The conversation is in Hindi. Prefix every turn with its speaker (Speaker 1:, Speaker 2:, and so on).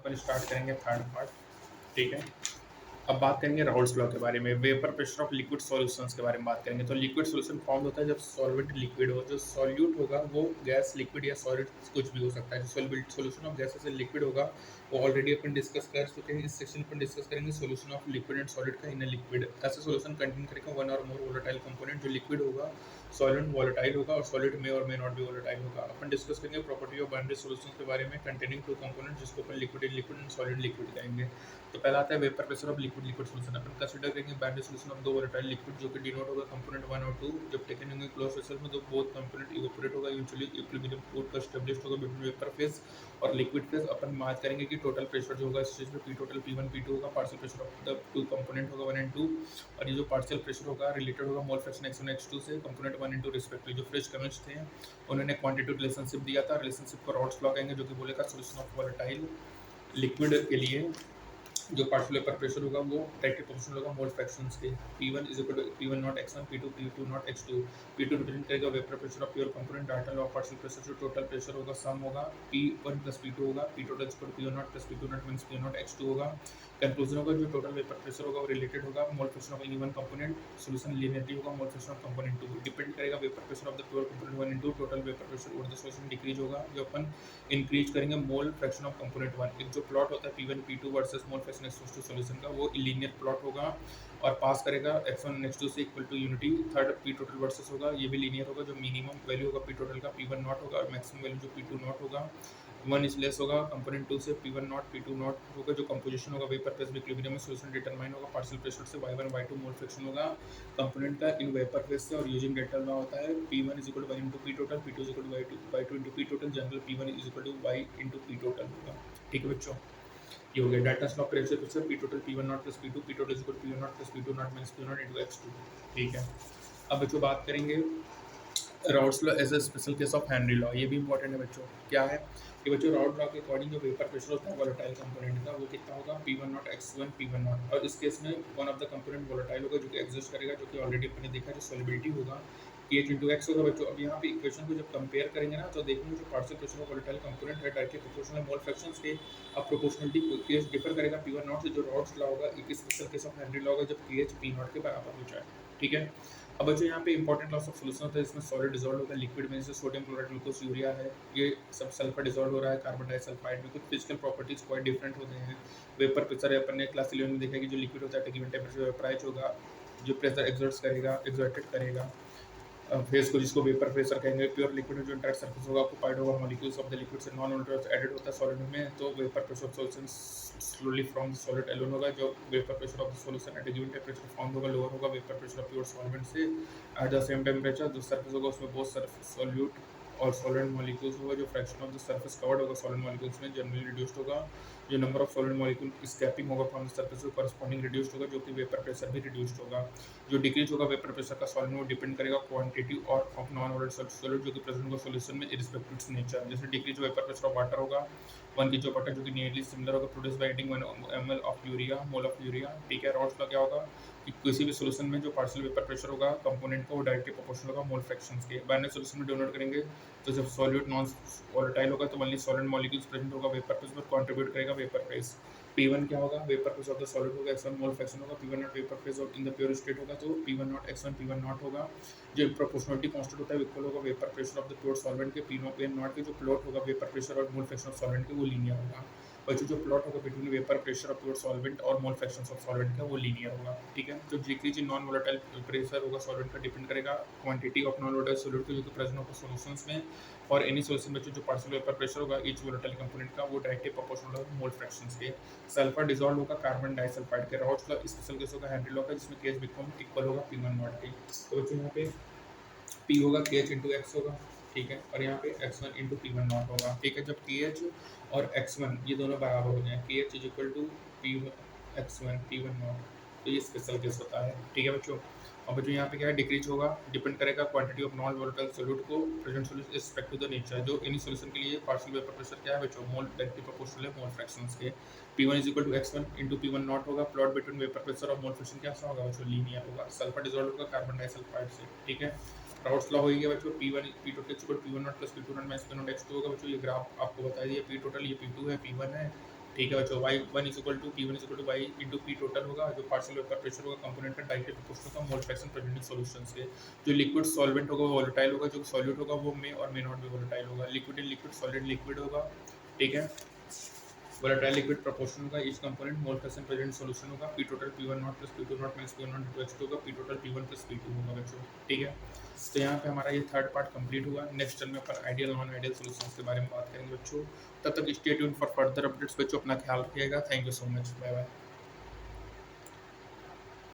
Speaker 1: अपन स्टार्ट करेंगे थर्ड पार्ट। ठीक है, अब बात करेंगे राउल्ट्स लॉ के बारे में। Vapour pressure of liquid solutions के बारे में बात करेंगे। तो लिक्विड सॉल्यूशन फॉर्म होता है जब सॉल्वेंट लिक्विड हो। जो सॉल्यूट होगा वो गैस, लिक्विड या सॉलिड कुछ भी हो सकता है। जो सॉल्यूशन ऑफ गैसेस से लिक्विड होगा वो ऑलरेडी अपन डिस्कस कर चुके हैं। इस सेक्शन में अपन डिस्कस करेंगे solution of liquid and solid का इन लिक्विड। ऐसा सॉल्यूशन कंटेन करेगा वन और मोर वोलेटाइल कंपोनेंट। जो लिक्विड होगा सॉलिड वोलेटाइल होगा और सॉलिड में और मे नॉट बी वोलेटाइल होगा। अपन डिस्कस करेंगे प्रॉपर्टी ऑफ बाइनरी सॉल्यूशंस के बारे में कंटेनिंग टू कंपोनेंट, जिसको अपन लिक्विड एंड सॉलिड लिक्विड कहेंगे। तो पहला आता है vapour pressure of liquid solution. Upon consider करेंगे बाइनरी सॉल्यूशन ऑफ दो वोलेटाइल लिक्विड, जो कि डिनोट होगा कंपोनेंट 1 और 2। जब टेकन होंगे क्लोज वेसल में तो बोथ कंपोनेंट इवेपोरेट होगा, इवेंचुअली इक्विलिब्रियम का एस्टैब्लिश्ड होगा बिटवीन वेपर फेज और लिक्विड फेज। अपन बात करेंगे कि टोटल प्रेशर जो होगा इस स्टेज पे पी टोटल P1 P2 होगा। Partial pressure of the two component होगा 1 एंड 2, और ये जो पार्शियल प्रेशर होगा रिलेटेड होगा मोल फ्रैक्शन x1 x2 से कंपोनेंट 1 एंड 2 रिस्पेक्टिवली। जो फ्रेश केमिस्ट थे उन्होंने क्वांटिटेटिव रिलेशनशिप दिया था। रिलेशनशिप को राउल्ट्स लॉ कहेंगे, जो कि बोलेगा सॉल्यूशन ऑफ वोलेटाइल लिक्विड के लिए जो पार्शियल वेपर प्रेशर होगा वो डायरेक्टली प्रोपोर्शनल होगा मोल फ्रैक्शंस के। P1 is equal to P1 not x1, P2 not x2। P2 represent करेगा vapour pressure of pure component. डाटा लॉ ऑफ पार्शियल प्रेशर जो टोटल प्रेशर होगा सम होगा P1 प्लस P2 होगा। P total is equal to P1 not plus P2 not means P1 not x2 होगा। कंक्लूजन होगा जो टोटल वेपर प्रेशर होगा वो रिलेटेड होगा mole fraction of any one component. Solution linearly होगा mole fraction of component 2। Depend करेगा vapour pressure of the pure component 1 and 2। Total vapour pressure और द सॉल्यूशन डिक्रीज होगा जो अपन इंक्रीज करेंगे मोल फ्रैक्शन ऑफ कंपोनेंट 1। एक जो प्लॉट होता है P1 P2 versus mole fraction x2 solution का, वो लीनियर प्लॉट होगा और पास करेगा x1 x2 से equal to unity. Third P total versus होगा, ये भी लीनियर होगा। जो मिनिमम वैल्यू होगा P टोटल का P1 नॉट होगा और मैक्सिमम वैल्यू जो P2 नॉट होगा 1 इज लेस होगा कंपोनेंट 2 से। P1 नॉट P2 नॉट होगा। जो कंपोजिशन होगा वेपर फेज इक्विलिब्रियम में सॉल्यूशन डिटरमाइन होगा पार्शियल प्रेशर से। y1 y2 मोल फ्रैक्शन होगा कंपोनेंट का इन वेपर फेज से, और यूजिंग डेल्टा लॉ होता है P1 is equal to 1 into P total, P2 is equal to y2 into P total. General P1 is equal to y into P total होगा। ठीक है बच्चों, ये हो गया डाटा स्लॉप pressure P total P1 not plus P2, P total is equal to P1 not plus P2 naught minus P1 naught into x2। ठीक है, अब बच्चों बात करेंगे Raoult's law as a special case of Henry law. ये भी इंपॉर्टेंट है बच्चों। क्या है कि बच्चों राउल्ट लॉ के अकॉर्डिंग जो वेपर प्रेशर होता है वोलेटाइल कंपोनेंट का वो कितना होगा P1 not x1 P1 not. और इस केस में one of the component volatile होगा जो कि एग्जिस्ट करेगा, जो कि ऑलरेडी अपने देखा जो सॉल्युबिलिटी होगा pH इंटू x होगा बच्चों। अब यहाँ पे इक्वेशन को जब कंपेयर करेंगे ना तो देखेंगे जो partial pressure of volatile component है डायरेक्टली प्रोपोर्शनल मोल फ्रैक्शंस के। अब प्रोपोर्शनलिटी pH डिफर करेगा P1 नॉट से। जो राउल्ट्स लॉ होगा एक special case of Henry law होगा जब pH P नॉट के बराबर हो जाए। ठीक है, अब बच्चों यहाँ पे इंपॉर्टेंट लॉस ऑफ सॉल्यूशन होता है, इसमें सॉलिड डिसॉल्व होता है लिक्विड में, जैसे सोडियम क्लोराइड ग्लूकोज यूरिया है, ये सब सल्फर डिसॉल्व हो रहा है कार्बन डाइसल्फाइड में। कुछ फिजिकल प्रॉपर्टीज क्वाइट डिफरेंट होते हैं। वेपर प्रेशर अपन ने क्लास 11 में देखा कि जो लिक्विड होता है गिवन टेम्परेचर वेपराइज होगा, जो प्रेशर एक्सर्टेड करेगा फेस को, जिसको वेपर प्रेशर कहेंगे। प्योर लिक्विड में जो इंटरैक्ट सरफेस होगा ऑक्यूपाइड होगा मॉलिक्यूल्स ऑफ द लिक्विड से। नॉन वोलेटाइल एडेड होता है सॉलिड में, तो vapour pressure of solution slowly from the solid alone होगा। जो vapour pressure of the solution at given temperature found होगा लोअर होगा vapour pressure of pure solvent से। एट द सेम टेम्परेचर जो सरफेस होगा उसमें बोथ सरफेस सॉल्यूट और सॉलिड मॉलिक्यूल्स होगा। जो fraction of the surface covered होगा सॉलिड मॉलिक्यूल्स में जनरली रिड्यूस्ड होगा। जो number of solid molecule scaping होगा फ्रॉम द सरफेस को करस्पॉन्डिंग रिड्यूस्ड होगा, जो कि वेपर प्रेशर भी रिड्यूस्ड होगा। जो डिक्रीज होगा वेपर प्रेशर का सॉलिड में वो डिपेंड करेगा क्वांटिटी और ऑफ नॉन वोलेटाइल सॉलिड जो कि प्रेजेंट होगा सॉल्यूशन में इरिस्पेक्टिव इट्स नेचर। जैसे decrease vapour pressure of water होगा 1 kg वाटर जो कि नियरली सिमिलर होगा produce by adding 1 ml of urea mole of urea. ठीक है, राउल्ट्स लॉ क्या होगा कि किसी भी सॉल्यूशन में जो पार्शियल वेपर प्रेशर होगा कंपोनेंट का वो डायरेक्टली प्रोपोर्शनल होगा मोल फ्रैक्शंस के। बाइनरी सॉल्यूशन में डिनोट करेंगे तो जब सॉल्यूट नॉन वोलेटाइल होगा तो ओनली सॉलिड मॉलिक्यूल्स प्रेजेंट होगा वेपर फेज में, कंट्रीब्यूट करेगा वेपर फेज। P1 क्या होगा vapour phase of the solid होगा x1 मोल फ्रैक्शन होगा। P1 not vapour phase of in the pure state होगा तो P1 not x1 P1 naught होगा। जो प्रोपोर्शनलिटी कांस्टेंट होता है इक्वल होगा vapour pressure of the pure solvent के। P नॉट के जो प्लॉट होगा वेपर प्रेशर और मोल फ्रैक्शन ऑफ सॉल्वेंट के वो लीनियर होगा। बच्चों जो प्लॉट होगा between vapour pressure of pure solvent और मोल फ्रैक्शंस ऑफ सॉल्वेंट का वो लीनियर होगा। ठीक है, तो decrease in non volatile pressure होगा सॉल्वेंट का डिपेंड करेगा quantity of non volatile solute जो कि प्रेजेंट होगा सॉल्यूशंस में। फॉर एनी सॉल्यूशन बच्चों जो पार्शियल वेपर प्रेशर होगा ईच वोलेटाइल कंपोनेंट का वो डायरेक्टली प्रोपोर्शनल होगा मोल फ्रैक्शंस के। सल्फर डिसॉल्व होगा कार्बन डाइसल्फाइड के। राउल्ट्स लॉ स्पेशल केस होगा हेनरी लॉ का जिसमें केस बिकम इक्वल होगा P1 नॉट के। तो बच्चों यहाँ पे P होगा KH इंटू एक्स होगा। ठीक है, और यहाँ पे x1 इंटू P1 नॉट होगा। ठीक है, जब KH और x1 ये दोनों बराबर हो जाए KH is equal to x1 P1 naught, तो ये स्पेशल केस होता है। ठीक है बच्चों, और बच्चों यहाँ पे क्या है डिक्रीज होगा डिपेंड करेगा quantity of non volatile solute को present solution respect to the nature. जो एनी सॉल्यूशन के लिए पार्शियल वेपर प्रेशर क्या है बच्चों मोल डायरेक्टली प्रोपोर्शनल है मोल फ्रैक्शंस के। P1 is equal to x1 into P1 naught होगा। प्लॉट बिटवीन वेपर प्रेशर और मोल फ्रैक्शन क्या होगा बच्चों लीनियर होगा। सल्फर डिसॉल्व होगा कार्बन डाइसल्फाइड से। ठीक है, राउल्ट्स लॉ हो गया बच्चों P1 P total P1 not plus P2 naught minus P not x2 होगा बच्चों। ये ग्राफ आपको बता दिया P टोटल ये P2 है P1 है ठीक है बच्चों, y one is equal to p one is equal to y into p total होगा, जो पार्शियल वेपर प्रेशर होगा कंपोनेंट का डायरेक्टली प्रोपोर्शनल होगा मोल फ्रैक्शन प्रेजेंट सॉल्यूशन के। जो लिक्विड सॉल्वेंट होगा वो वोलेटाइल होगा, जो सॉल्यूट होगा वो मे और मे नॉट भी वोलेटाइल होगा। Liquid in liquid, solid liquid होगा, ठीक है। वोलेटाइल लिक्विड प्रोपोर्शन होगा, each component mole fraction present solution होगा। P total P one not plus P two not minus P one not into X two होगा, P total P one plus P two होगा बच्चों, ठीक है। तो यहाँ पे हमारा ये थर्ड पार्ट कंप्लीट हुआ। नेक्स्ट टर्म में अपन आइडियल नॉन आइडियल सॉल्यूशंस के बारे में बात करेंगे बच्चों। तब तक stay tuned for further updates बच्चों, अपना ख्याल रखिएगा। Thank you so much, bye bye.